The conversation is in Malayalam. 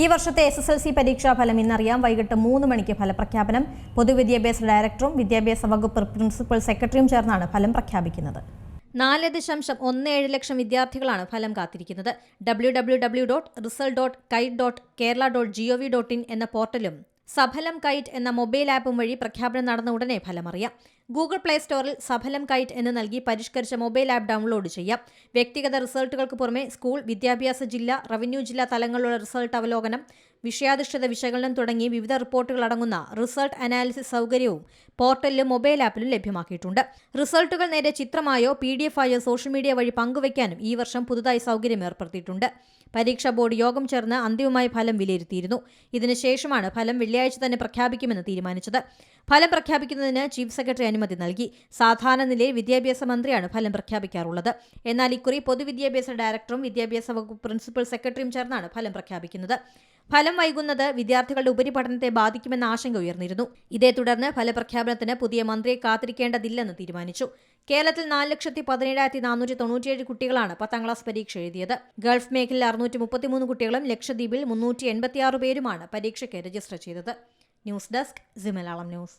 ഈ വർഷത്തെ SSLC പരീക്ഷാഫലം ഇന്നറിയാം. വൈകിട്ട് 3 മണിക്ക് ഫലപ്രഖ്യാപനം. പൊതുവിദ്യാഭ്യാസ ഡയറക്ടറും വിദ്യാഭ്യാസ വകുപ്പ് പ്രിൻസിപ്പൽ സെക്രട്ടറിയും ചേർന്നാണ് ഫലം പ്രഖ്യാപിക്കുന്നത്. 4.17 ലക്ഷം വിദ്യാർത്ഥികളാണ് ഫലം കാത്തിരിക്കുന്നത്. www.result.kite.kerala.gov.in എന്ന പോർട്ടലും സഫലം കൈറ്റ് എന്ന മൊബൈൽ ആപ്പും വഴി പ്രഖ്യാപനം നടന്ന ഉടനെ ഫലമറിയാം. ഗൂഗിൾ പ്ലേ സ്റ്റോറിൽ സഫലം കൈറ്റ് എന്ന് നൽകി പരിഷ്കരിച്ച മൊബൈൽ ആപ്പ് ഡൗൺലോഡ് ചെയ്യാം. വ്യക്തിഗത റിസൾട്ടുകൾക്ക് പുറമെ സ്കൂൾ, വിദ്യാഭ്യാസ ജില്ല, റവന്യൂ ജില്ലാ തലങ്ങളിലുള്ള റിസൾട്ട് അവലോകനം, വിഷയാധിഷ്ഠിത വിശകലനം തുടങ്ങി വിവിധ റിപ്പോർട്ടുകൾ അടങ്ങുന്ന റിസൾട്ട് അനാലിസിസ് സൗകര്യവും പോർട്ടലിലും മൊബൈൽ ആപ്പിലും ലഭ്യമാക്കിയിട്ടുണ്ട്. റിസൾട്ടുകൾ നേരെ ചിത്രമായോ PDF ആയോ സോഷ്യൽ മീഡിയ വഴി പങ്കുവയ്ക്കാനും ഈ വർഷം പുതുതായി സൗകര്യം ഏർപ്പെടുത്തിയിട്ടുണ്ട്. പരീക്ഷാ ബോർഡ് യോഗം ചേർന്ന് അന്തിമമായി ഫലം വിലയിരുത്തിയിരുന്നു. ഇതിനുശേഷമാണ് ഫലം വെള്ളിയാഴ്ച തന്നെ പ്രഖ്യാപിക്കുമെന്ന് തീരുമാനിച്ചത്. ഫലം പ്രഖ്യാപിക്കുന്നതിന് ചീഫ് സെക്രട്ടറി അനുമതി നൽകി. സാധാരണ നിലയിൽ വിദ്യാഭ്യാസ മന്ത്രിയാണ് ഫലം പ്രഖ്യാപിക്കാറുള്ളത്. എന്നാൽ ഇക്കുറി പൊതുവിദ്യാഭ്യാസ ഡയറക്ടറും വിദ്യാഭ്യാസ വകുപ്പ് പ്രിൻസിപ്പൽ സെക്രട്ടറിയും ചേർന്നാണ് ഫലം പ്രഖ്യാപിക്കുന്നത്. ഫലം വൈകുന്നത് വിദ്യാർത്ഥികളുടെ ഉപരിപഠനത്തെ ബാധിക്കുമെന്ന ആശങ്ക ഉയർന്നിരുന്നു. ഇതേ തുടർന്ന് ഫലപ്രഖ്യാപനത്തിന് പുതിയ മന്ത്രിയെ കാത്തിരിക്കേണ്ടതില്ലെന്ന് തീരുമാനിച്ചു. കേരളത്തിൽ 4,17,497 കുട്ടികളാണ് 10ാം ക്ലാസ് പരീക്ഷ എഴുതിയത്. ഗൾഫ് മേഖലയിൽ 633 കുട്ടികളും ലക്ഷദ്വീപിൽ 386 പേരുമാണ് പരീക്ഷയ്ക്ക് രജിസ്റ്റർ ചെയ്തത്. News desk, C Malayalam news.